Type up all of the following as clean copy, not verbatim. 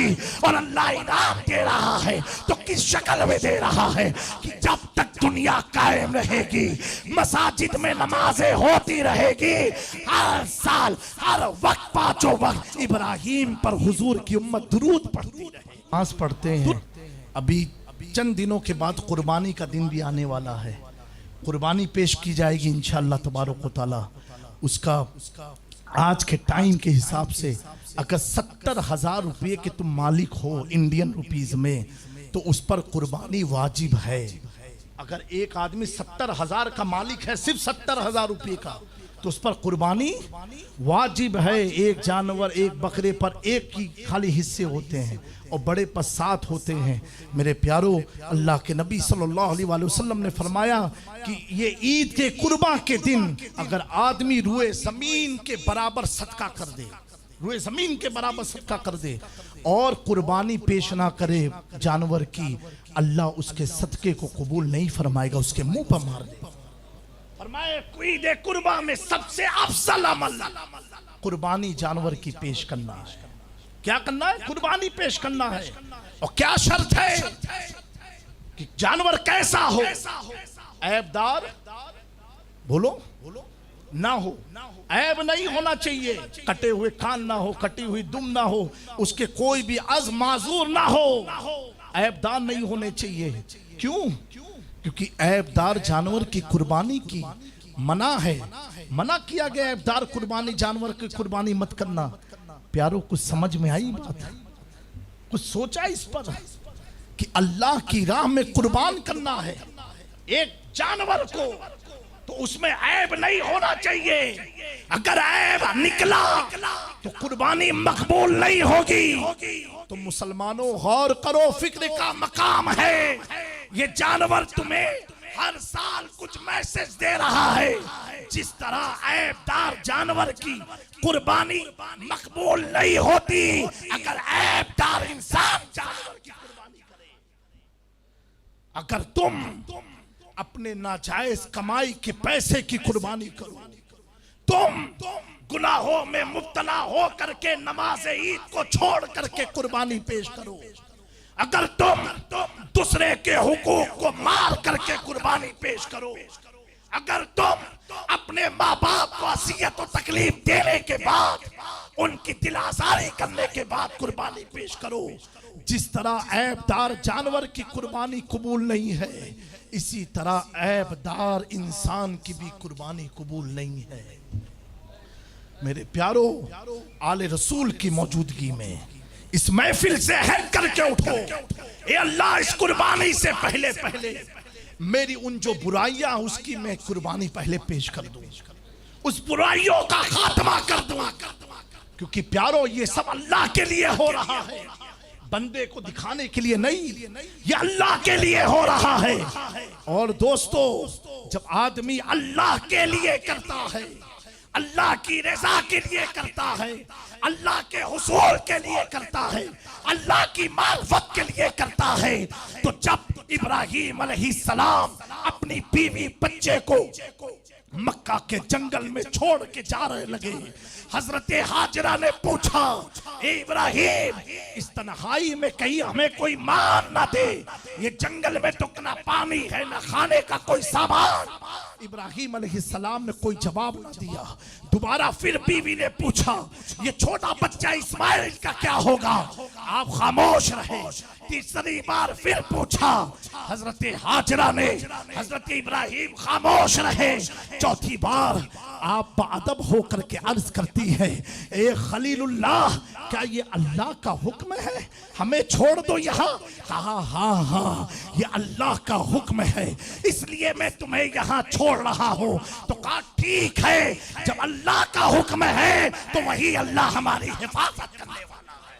گی اور اللہ انعام دے رہا ہے تو کس شکل میں دے رہا ہے کہ جب تک دنیا قائم رہے گی، مساجد میں نمازیں ہوتی رہے گی، ہر سال ہر وقت پانچوں وقت ابراہیم پر حضور کی امت درود پڑھتی رہے. نماز پڑھتے ہیں. ابھی چند دنوں کے بعد قربانی کا دن بھی آنے والا ہے. قربانی پیش کی جائے گی انشاءاللہ تبارک و تعالی. اس کا آج کے ٹائم کے حساب سے اگر 70,000 روپے کے تم مالک ہو انڈین روپیز میں تو اس پر قربانی واجب ہے. اگر ایک آدمی 70,000 کا مالک ہے، صرف 70,000 روپے کا، تو اس پر قربانی واجب ہے. ایک جانور، ایک بکرے پر ایک کی خالی حصے ہوتے ہیں اور بڑے پر 7 ہوتے ہیں. میرے پیارو، اللہ کے نبی صلی اللہ علیہ وآلہ وسلم نے فرمایا کہ یہ عید کے قربان کے دن اگر آدمی روئے زمین کے برابر صدقہ کر دے، روئے زمین کے برابر صدقہ کر دے اور قربانی پیش نہ کرے جانور کی، اللہ اس کے صدقے کو قبول نہیں فرمائے گا، اس کے منہ پر مار دے. فرمائے عید قربان میں سب سے افضل عمل قربانی جانور کی پیش کرنا ہے. کیا کرنا ہے؟ قربانی پیش کرنا ہے. اور کیا شرط ہے کہ جانور کیسا ہو؟ عیب دار بولو نہ ہو، عیب نہیں ہونا چاہیے. کٹے ہوئے کان نہ ہو، کٹی ہوئی دم نہ ہو، اس کے کوئی بھی عظم معذور نہ ہو، عیب دار نہیں ہونے چاہیے. کیوں؟ کیونکہ عیب دار جانور کی قربانی کی منع ہے. منع کیا گیا عیب دار قربانی جانور کی قربانی مت کرنا. پیاروں کچھ سمجھ میں آئی بات؟ کچھ سوچا اس پر کہ اللہ کی راہ میں قربان کرنا ہے ایک جانور کو تو اس میں عیب نہیں ہونا چاہیے. اگر عیب نکلا تو قربانی مقبول نہیں ہوگی. تو مسلمانوں غور کرو، فکر کا مقام ہے. یہ جانور تمہیں ہر سال کچھ میسج دے رہا ہے. جس طرح عیب دار جانور کی قربانی مقبول نہیں ہوتی اگر عیب دار انسان جانور کی قربانی کرے. اگر تم اپنے ناجائز کمائی کے پیسے کی قربانی کرو، تم گناہوں میں مبتلا ہو کر کے نماز عید کو چھوڑ کر کے قربانی پیش کرو، اگر تم دوسرے کے حقوق کو مار کر کے قربانی پیش کرو، اگر تم اپنے ماں باپ کو اذیت و تکلیف دینے کے بعد ان کی دل آزاری کرنے کے بعد قربانی پیش کرو، جس طرح عیب دار جانور کی قربانی قبول نہیں ہے اسی طرح عیب دار انسان کی بھی قربانی قبول نہیں ہے. میرے پیارو، آل رسول کی موجودگی میں اس محفل سے ہٹ کر کے اٹھو. اے اللہ، اس قربانی سے پہلے میری ان جو برائیاں اس کی میں قربانی پہلے پیش کر دوں، اس برائیوں کا خاتمہ کر دوں. کیونکہ پیارو یہ سب اللہ کے لیے ہو رہا ہے، بندے کو دکھانے کے لیے نہیں، یہ اللہ کے لیے ہو رہا ہے. اور دوستو، جب آدمی اللہ کے لیے کرتا ہے، اللہ کی رضا کے لیے کرتا ہے، اللہ کے حصول کے لیے کرتا ہے، اللہ کی معرفت کے لیے کرتا ہے، تو جب ابراہیم علیہ السلام اپنی بیوی بچے کو مکہ کے جنگل میں چھوڑ کے جا رہے لگے، حضرت حاجرہ نے پوچھا، اے ابراہیم، اس تنہائی میں کہیں ہمیں کوئی مار نہ دے، یہ جنگل میں تو نہ پانی ہے نہ کھانے کا کوئی سامان. ابراہیم علیہ السلام نے کوئی جواب نہ دیا. دوبارہ پھر بیوی نے پوچھا، یہ چھوٹا بچہ اسماعیل کا کیا ہوگا؟ آپ خاموش رہے. تیسری بار پھر پوچھا، حضرت حاجرہ نے، حضرت ابراہیم خاموش رہے. چوتھی بار آپ بادب ہو کر کے عرض کرتی ہے، اے خلیل اللہ، کیا یہ اللہ کا حکم ہے؟ ہمیں چھوڑ دو یہاں. کہا ہاں یہ اللہ کا حکم ہے، اس لیے میں تمہیں یہاں چھوڑ رہا ہوں. تو کہا ٹھیک ہے، جب اللہ کا حکم ہے تو وہی اللہ ہماری حفاظت کرنے والا ہے.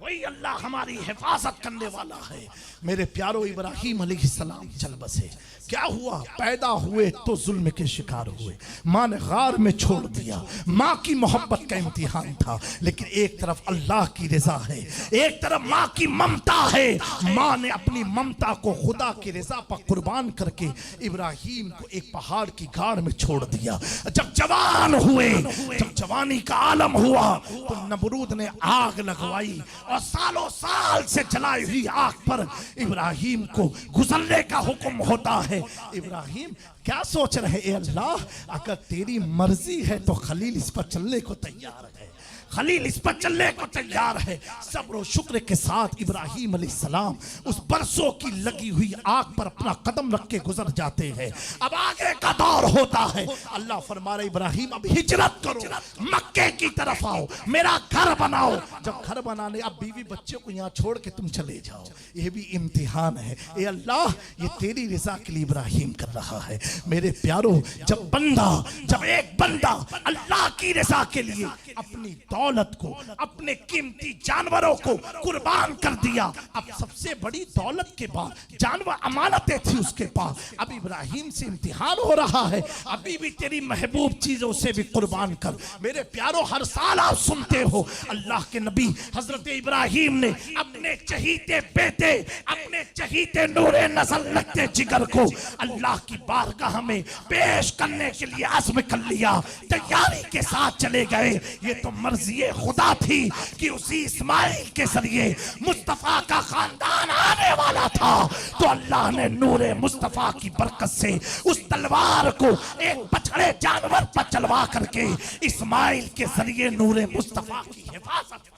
وہی اللہ ہماری حفاظت کرنے والا ہے۔ میرے پیارو ابراہیم علیہ السلام چل بسے، کیا ہوا؟ پیدا ہوئے تو ظلم کے شکار ہوئے، ماں نے غار میں چھوڑ دیا۔ ماں کی محبت کا امتحان تھا، لیکن ایک طرف اللہ کی رضا ہے، ایک طرف ماں کی ممتا ہے۔ ماں نے اپنی ممتا کو خدا کی رضا پر قربان کر کے ابراہیم کو ایک پہاڑ کی گاڑ میں چھوڑ دیا۔ جب جوان ہوئے، جب جوانی کا عالم ہوا تو نمرود نے آگ لگوائی اور سالوں سال سے جلائی ہوئی آگ پر ابراہیم کو گزرنے کا حکم ہوتا ہے۔ ابراہیم کیا سوچ رہے؟ اے اللہ، اگر تیری مرضی ہے تو خلیل اس پر چلنے کو تیار ہے، خلیل اس پر چلنے کو تیار ہے۔ صبر و شکر کے ساتھ ابراہیم علیہ السلام اس برسوں کی لگی ہوئی آگ پر اپنا قدم رکھ کے گزر جاتے ہیں۔ اب آگے کا دور ہوتا ہے۔ اللہ فرما رہے ابراہیم اب ہجرت کرو، مکے کی طرف آؤ، میرا گھر بناؤ۔ جب گھر بنانے اب بیوی بچے کو یہاں چھوڑ کے تم چلے جاؤ، یہ بھی امتحان ہے۔ اے اللہ، یہ تیری رضا کے لیے ابراہیم کر رہا ہے۔ میرے پیارو، جب ایک بندہ اللہ کی رضا کے لیے اپنی دولت کو، اپنے قیمتی جانوروں کو قربان کر دیا، اب سب سے بڑی دولت کے بعد جانور امانتیں تھی اس کے پاس، اب ابراہیم سے امتحان ہو رہا ہے، ابھی بھی تیری محبوب چیزوں سے بھی قربان کر۔ میرے پیارو، ہر سال آپ سنتے ہو اللہ کے نبی حضرت ابراہیم نے اپنے چہیتے بیٹے، اپنے چہیتے نور نزل لگتے جگر کو اللہ کی بارگاہ میں پیش کرنے کے لیے عزم کر لیا، تیاری کے ساتھ چلے گئے۔ یہ تو مرضی خدا تھی کہ اسی اسماعیل کے ذریعے مصطفیٰ کا خاندان آنے والا تھا، تو اللہ نے نور مصطفیٰ کی برکت سے اس تلوار کو ایک بچڑے جانور پر چلوا کر کے اسماعیل کے ذریعے نور مصطفیٰ کی حفاظت۔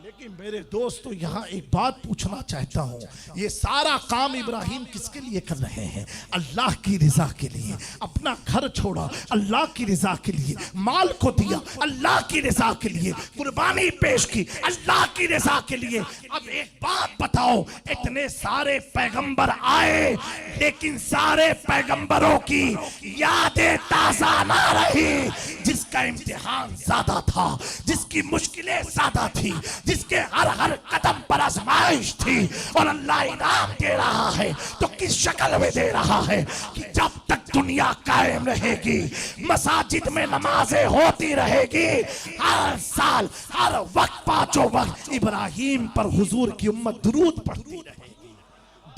لیکن میرے دوستو، یہاں ایک بات پوچھنا چاہتا ہوں، یہ سارا کام ابراہیم کس کے لیے کر رہے ہیں؟ اللہ کی رضا کے لیے۔ اپنا گھر چھوڑا اللہ کی رضا کے لیے، مال کو دیا اللہ کی رضا کے لیے، قربانی پیش کی اللہ کی رضا کے لیے۔ اب ایک بات بتاؤ، اتنے سارے پیغمبر آئے لیکن سارے پیغمبروں کی یادیں تازہ نہ رہی۔ جس کا امتحان زیادہ تھا، جس کی مشکلیں زیادہ تھی، جس کے ہر قدم پر آزمائش تھی، اور اللہ انعام دے رہا ہے تو کس شکل میں دے رہا ہے کہ جب تک دنیا قائم رہے گی، مساجد میں نمازیں ہوتی رہے گی، ہر سال ہر وقت پانچوں وقت ابراہیم پر حضور کی امت درود پڑھتی رہے گی،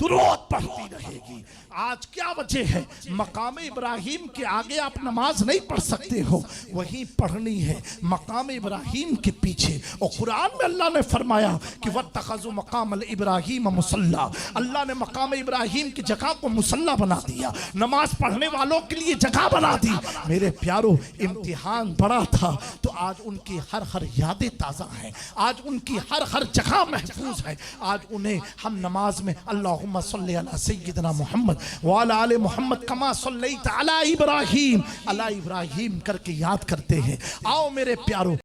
درود پڑھتی رہے گی۔ آج کیا وجہ ہے؟ مقام ابراہیم کے آگے آپ نماز نہیں پڑھ سکتے ہو، وہیں پڑھنی ہے مقام ابراہیم کے پیچھے۔ اور قرآن میں اللہ نے فرمایا کہ وَاتَّخَذُوا مَقَامَ الْإِبْرَاهِيمَ مُصَلَّى، اللہ نے مقام ابراہیم کی جگہ کو مصلی بنا دیا، نماز پڑھنے والوں کے لیے جگہ بنا دی۔ میرے پیارو، امتحان بڑا تھا تو آج ان کی ہر یادیں تازہ ہیں، آج ان کی ہر جگہ محفوظ ہے۔ آج انہیں ہم نماز میں اللہم صلی علی سیدنا محمد وعلی آل محمد کما صلیت علی ابراہیم، علی ابراہیم کر کے یاد کرتے ہیں۔ آؤ میرے پیارو،